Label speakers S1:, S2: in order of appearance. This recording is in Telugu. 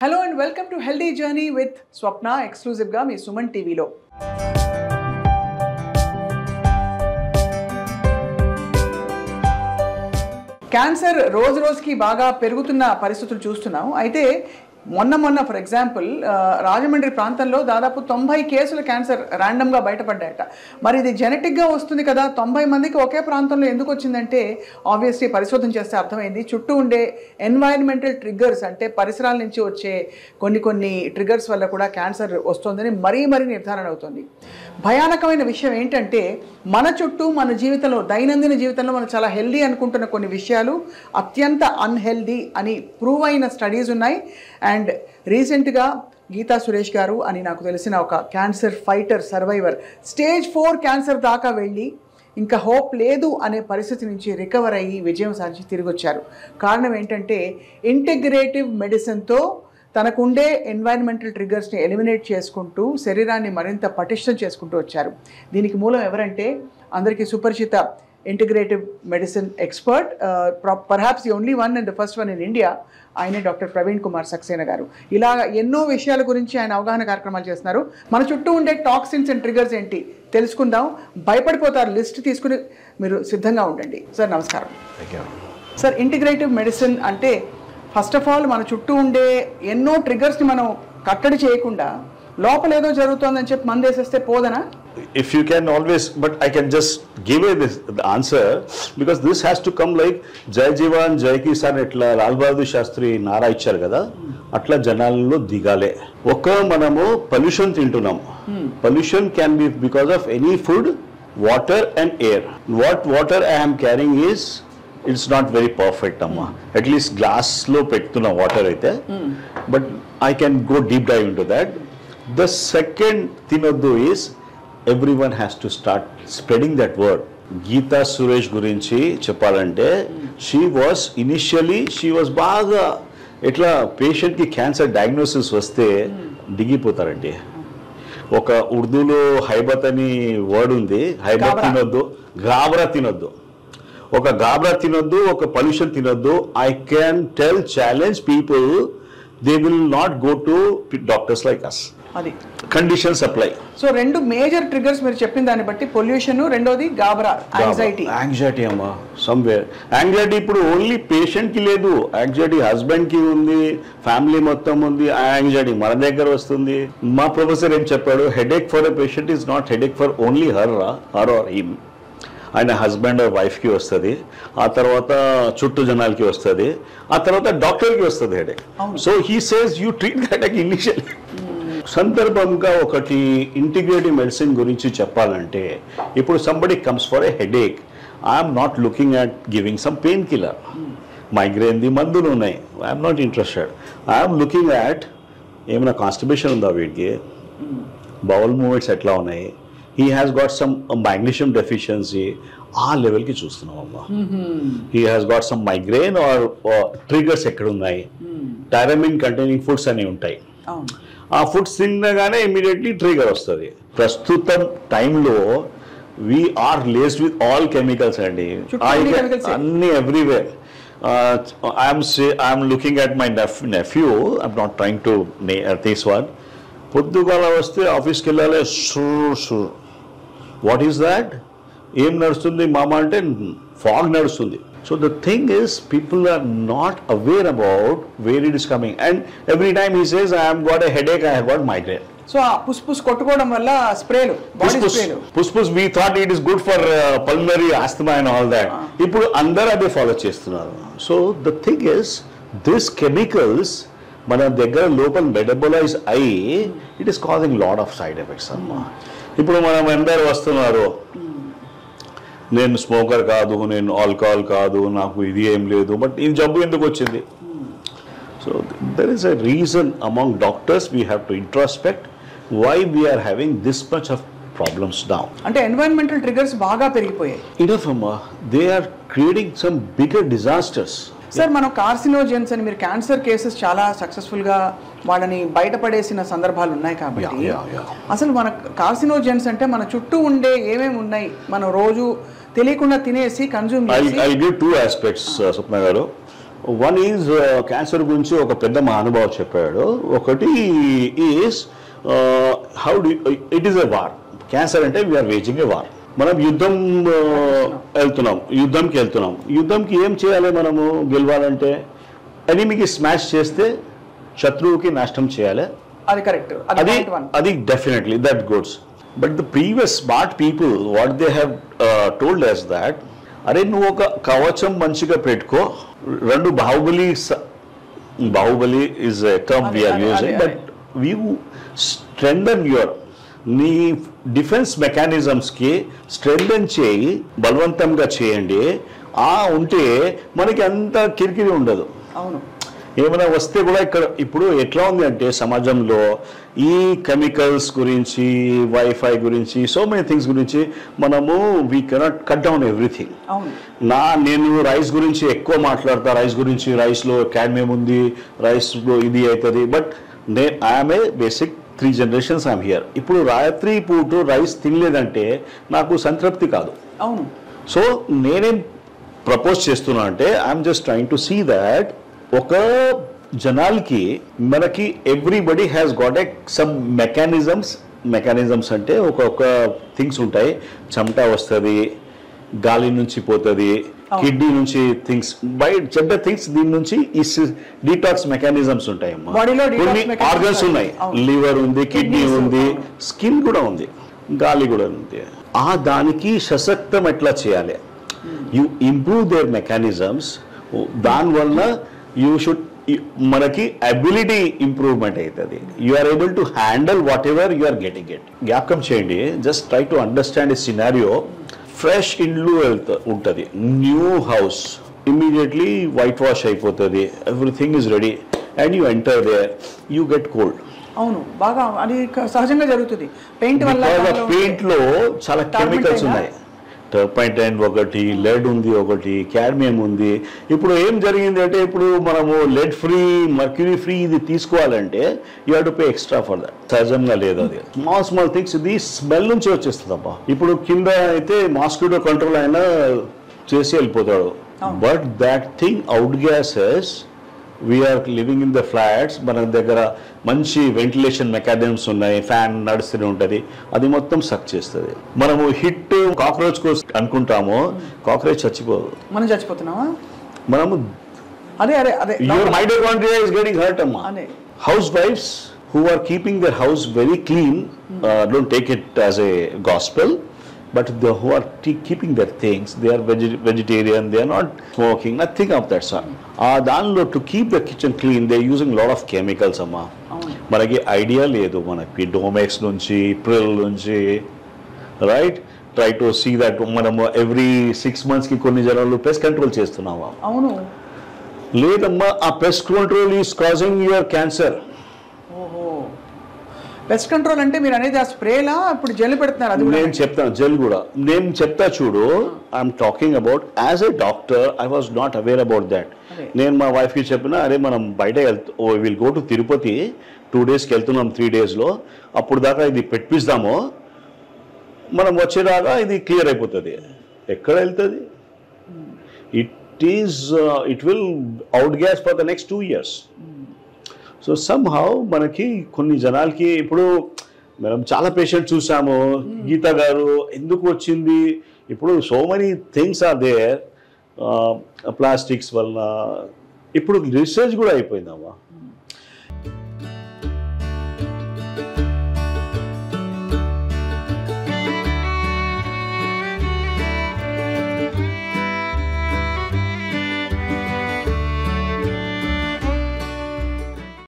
S1: Hello and welcome to Healthy Journey with Swapna, exclusive ga మీ సుమన్ టీవీలో. క్యాన్సర్ రోజు రోజుకి బాగా పెరుగుతున్న పరిస్థితులు చూస్తున్నాం. అయితే మొన్న ఫర్ ఎగ్జాంపుల్ రాజమండ్రి ప్రాంతంలో దాదాపు 90 కేసుల క్యాన్సర్ ర్యాండమ్గా బయటపడ్డాయట. మరి ఇది జెనెటిక్గా వస్తుంది కదా, 90 మందికి ఒకే ప్రాంతంలో ఎందుకు వచ్చిందంటే ఆబ్వియస్లీ పరిశోధన చేస్తే అర్థమైంది. చుట్టూ ఉండే ఎన్వైరన్మెంటల్ ట్రిగ్గర్స్, అంటే పరిసరాల నుంచి వచ్చే కొన్ని ట్రిగ్గర్స్ వల్ల కూడా క్యాన్సర్ వస్తుందని మరీ నిర్ధారణ అవుతుంది. భయానకమైన విషయం ఏంటంటే మన చుట్టూ మన జీవితంలో, దైనందిన జీవితంలో మనం చాలా హెల్దీ అనుకుంటున్న కొన్ని విషయాలు అత్యంత అన్హెల్దీ అని ప్రూవ్ అయిన స్టడీస్ ఉన్నాయి. అండ్ రీసెంట్గా గీతా సురేష్ గారు అని నాకు తెలిసిన ఒక cancer fighter, survivor, stage 4 cancer దాకా వెళ్ళి ఇంకా హోప్ లేదు అనే పరిస్థితి నుంచి రికవర్ అయ్యి విజయం సాధించి తిరిగి వచ్చారు. కారణం ఏంటంటే ఇంటిగ్రేటివ్ మెడిసిన్తో తనకుండే ఎన్వైరన్మెంటల్ ట్రిగ్గర్స్ని ఎలిమినేట్ చేసుకుంటూ శరీరాన్ని మరింత పటిష్టం చేసుకుంటూ వచ్చారు. దీనికి మూలం ఎవరంటే అందరికీ సుపరిచిత integrative medicine expert, perhaps the only one and the first one in India, ఆయనే డాక్టర్ ప్రవీణ్ కుమార్ సక్సేనా గారు. ఇలా ఎన్నో విషయాల గురించి ఆయన అవగాహన కార్యక్రమాలు చేస్తున్నారు. మన చుట్టూ ఉండే టాక్సిన్స్ అండ్ ట్రిగర్స్ ఏంటి తెలుసుకుందాం. భయపడిపోతారు, లిస్ట్ తీసుకుని మీరు సిద్ధంగా ఉండండి. సార్ నమస్కారం. సార్, ఇంటిగ్రేటివ్ మెడిసిన్ అంటే ఫస్ట్ ఆఫ్ ఆల్ మన చుట్టూ ఉండే ఎన్నో ట్రిగర్స్ని మనం కట్టడి చేయకుండా లోపల ఏదో జరుగుతోందని చెప్పి మందేసేస్తే పోదనా?
S2: If you can always, but I can just give you the answer because this has to come like Jai Jawan, Jai Kisan etla Lal Bahadur Shastri nara icharu kada atla janallo digale. Oka manamu pollution tintunam. Pollution can be because of any food, water and air. What water I am carrying is, it's not very perfect amma. At least glass lo pettuna water aithe, but I can go deep dive into that. The second tinoddu is everyone has to start spreading that word. Geeta Suresh gurinchi cheppalante, she was baga etla patient ki cancer diagnosis vaste digipotarante. Oka urdu lo haibat ani word undi, haibat tinoddu, gabra tinoddu. Oka gabra tinoddu, oka pollution tinoddu. I can challenge people, they will not go to doctors like us.
S1: అది
S2: కండిషన్స్ అప్లై.
S1: సో రెండు మేజర్ ట్రిగర్స్ మీరు చెప్పిన దాన్ని బట్టి, పొల్యూషన్, రెండోది గాబరా,
S2: యాంగ్జైటీ అమ్మా. సమ్వేర్ యాంగ్జైటీ ఇప్పుడు ఓన్లీ పేషెంట్ కి లేదు, యాంగ్జైటీ హస్బెండ్ కి ఉంది, ఫ్యామిలీ మొత్తం ఉంది. ఆ యాంగ్జైటీ మన దగ్గర వస్తుంది. మా ప్రొఫెసర్ ఏం చెప్పాడు, headache for a patient is not headache for only her or him. ఆయన హస్బెండ్ ఆర్ వైఫ్కి వస్తుంది, ఆ తర్వాత చుట్టూ జనాలకి వస్తుంది, ఆ తర్వాత డాక్టర్కి వస్తుంది headache. So he says you treat headache initially. సందర్భంగా ఒకటి ఇంటిగ్రేటివ్ మెడిసిన్ గురించి చెప్పాలంటే, ఇప్పుడు somebody comes for a headache, I'm not looking at giving some pain killer. మైగ్రేన్ది మందులు ఉన్నాయి, I'm not interested. I'm looking at ఏమైనా కాన్స్టిపేషన్ ఉందా వీడికి, బౌల్ మూమెంట్స్ ఎట్లా ఉన్నాయి, he has got some magnesium deficiency, ఆ లెవెల్కి చూస్తున్నాం అమ్మా. He has got some migraine or triggers ఎక్కడ ఉన్నాయి, టైరమిన్ కంటైనింగ్ ఫుడ్స్ అనేవి ఉంటాయి. ఆ ఫుడ్స్ తినగానే ఇమీడియట్లీ ట్రిగర్ వస్తుంది. ప్రస్తుతం టైంలో we're laced with all chemicals అండి, అన్ని everywhere. I'm looking at my nephew, I'm not trying to this one. పొద్దుగాల వస్తే ఆఫీస్కి వెళ్ళాలి, వాట్ ఈస్ దాట్, ఏం నడుస్తుంది మామ అంటే ఫాగ్ నడుస్తుంది. So the thing is, people are not aware about where it is coming, and every time he says, I have got a headache, I have got migraine.
S1: So push కొట్టుకోవడం వల్ల స్ప్రేలు, బాడీ స్ప్రేలు,
S2: push we thought it is good for pulmonary asthma and all that. ఇప్పుడు అందరూ అదే ఫాలో చేస్తున్నారు. So the thing is, these chemicals మన దగ్గర లోపల మెటబలైజ్ అయ్యి it is causing lot of side effects అమ్మా. ఇప్పుడు మనం అందరూ వస్తున్నారు, నేను స్మోకర్ కాదు, నేను ఆల్కహాల్ కాదు, నాకు ఇది ఏం లేదు, బట్ ఈ జబ్బు ఎందుకు వచ్చింది? So there is a reason among doctors. We have to introspect why we are having this much of problems now.
S1: అంటే ఎన్వైరన్మెంటల్ ట్రిగర్స్ బాగా పెరిగిపోయాయి.
S2: ఇనఫ్ అమ్మా, they are creating some bigger disasters.
S1: Sir, మనం కార్సినోజెన్స్ అని, మీరు క్యాన్సర్ కేసెస్ చాలా సక్సెస్ఫుల్గా వాళ్ళని బయటపడేసిన సందర్భాలు ఉన్నాయి కాబట్టి, అసలు మన కార్సినోజెన్స్ అంటే మన చుట్టూ ఉండే ఏమేమి ఉన్నాయి, మనం రోజు తెలియకుండా తినేసి కన్జ్యూమ్ చేసి.
S2: I'll give two aspects, Swapna garu. One is cancer గురించి ఒక పెద్ద మహానుభావు చెప్పాడు. ఒకటి is how do it is a war. Cancer అంటే వీఆర్ వేజింగ్ ఏ వార్. మనం యుద్ధంకి వెళ్తున్నాం. యుద్ధంకి ఏం చేయాలి మనము గెలవాలంటే? ఎనిమికి స్మాష్ చేస్తే శత్రువుకి నష్టం చేయాలి.
S1: అది కరెక్ట్,
S2: అది definitely that goods. But the previous smart people what they have told us that, అరే నువ్వు ఒక కవచం మంచిగా పెట్టుకో. రెండు Baahubali is a term we're using, but we strengthen your నీ డిఫెన్స్ మెకానిజమ్స్కి స్ట్రెంథన్ చేయి, బలవంతంగా చేయండి. ఉంటే మనకి అంత కిరికిరి ఉండదు.
S1: అవును,
S2: ఏమైనా వస్తే కూడా ఇప్పుడు ఎట్లా ఉంది అంటే సమాజంలో ఈ కెమికల్స్ గురించి, వైఫై గురించి, సో మెనీ థింగ్స్ గురించి మనము we cannot cut down everything. నేను రైస్ గురించి ఎక్కువ మాట్లాడతా, రైస్లో క్యాడ్మియం ఉంది, రైస్లో ఇది అవుతుంది. But I'm a basic 3 generations I'm here. ఇప్పుడు రాత్రి పూట రైస్ తినలేదంటే నాకు సంతృప్తి కాదు.
S1: అవును.
S2: సో నేనేం ప్రపోజ్ చేస్తున్నా అంటే I'm just trying to see that ఒక జనాలకి మనకి everybody has got a some mechanisms అంటే ఒక థింగ్స్ ఉంటాయి. చెమట వస్తుంది, గాలి నుంచి పోతుంది, కిడ్నీ నుంచి థింగ్స్ బయట చెడ్డ థింగ్స్ దీని నుంచి డీటాక్స్ మెకానిజమ్స్ ఉంటాయి. కొన్ని ఆర్గన్స్ ఉన్నాయి, లివర్ ఉంది, కిడ్నీ ఉంది, స్కిన్ కూడా ఉంది, గాలి కూడా ఉంది. దానికి సశక్తం ఎట్లా చేయాలి? You improve their mechanisms. దానివల్ల మనకి అబిలిటీ ఇంప్రూవ్మెంట్ అవుతుంది. You are able to handle whatever you are getting it. జ్ఞాపకం చేయండి, just try to understand a scenario. Fresh ఇల్లు ఉంటుంది, new house, immediately white wash అయిపోతుంది, everything is ready and you enter there, you get cold.
S1: అవును, బాగా అది సహజంగా జరుగుతుంది.
S2: పెయింట్లో చాలా కెమికల్స్ ఉన్నాయి. టర్పైన్ ఒకటి, లెడ్ ఉంది, ఒకటి క్యాడ్మియం ఉంది. ఇప్పుడు ఏం జరిగింది అంటే ఇప్పుడు మనము లెడ్ ఫ్రీ, మర్క్యూరీ ఫ్రీ ఇది తీసుకోవాలంటే you have to pay extra for that. సహజంగా లేదు అది. స్మాల్ థింగ్స్ ఇది స్మెల్ నుంచి వచ్చేస్తుంది అబ్బా. ఇప్పుడు కింద అయితే మాస్కిటో కంట్రోల్ అయినా చేసి వెళ్ళిపోతాడు. But that thing out gases, we're living in the flats, మన దగ్గర మంచి వెంటిలేషన్ మెకానిజమ్స్ ఉన్నాయి, ఫ్యాన్ నడుస్తూనే ఉంటుంది, అది మొత్తం సక్ చేస్తుంది. మనము హిట్ కాక్రోచ్ కోసం అనుకుంటాము, కాక్రోచ్ చచ్చిపోదు, మనం
S1: చచ్చిపోతున్నామా?
S2: మనము your mitochondria is getting hurt amma. Housewives who are keeping their house very clean, don't take it as a gospel, but who are keeping their things, they are vegetarian, they are not smoking, nothing of that sort. Danlo to keep the kitchen clean, they are using a lot of chemicals amma. Manaki idea ledu, manaki Domex nunchi, Pril nunchi, right? Try to see that manamu every 6 months ki konni janalu pest control chestunnama. Avunu ledamma, aa pest control is causing your cancer.
S1: Pest control అంటే మీరు అనేది ఆ స్ప్రేలా ఇప్పుడు జెల్ పెడుతున్నారు? అది
S2: నేను చెప్తాను, జెల్ కూడా నేను చెప్తా చూడు. I'm talking about as a doctor, I was not aware about that. నేను మా వైఫ్కి చెప్పిన, అరే మనం బయట విల్ గో టు తిరుపతి 2 daysకి వెళ్తున్నాం, 3 daysలో, అప్పుడు దాకా ఇది పెట్టిస్తాము, మనం వచ్చేదాకా ఇది క్లియర్ అయిపోతుంది. ఎక్కడ వెళ్తుంది? It will out gas for the next 2 years. So somehow మనకి కొన్ని జనాలకి ఇప్పుడు మనం చాలా పేషెంట్ చూసాము. గీత గారు ఎందుకు వచ్చింది? ఇప్పుడు so many things are there, plastics వలన. ఇప్పుడు రీసెర్చ్ కూడా అయిపోయిందమ్మా.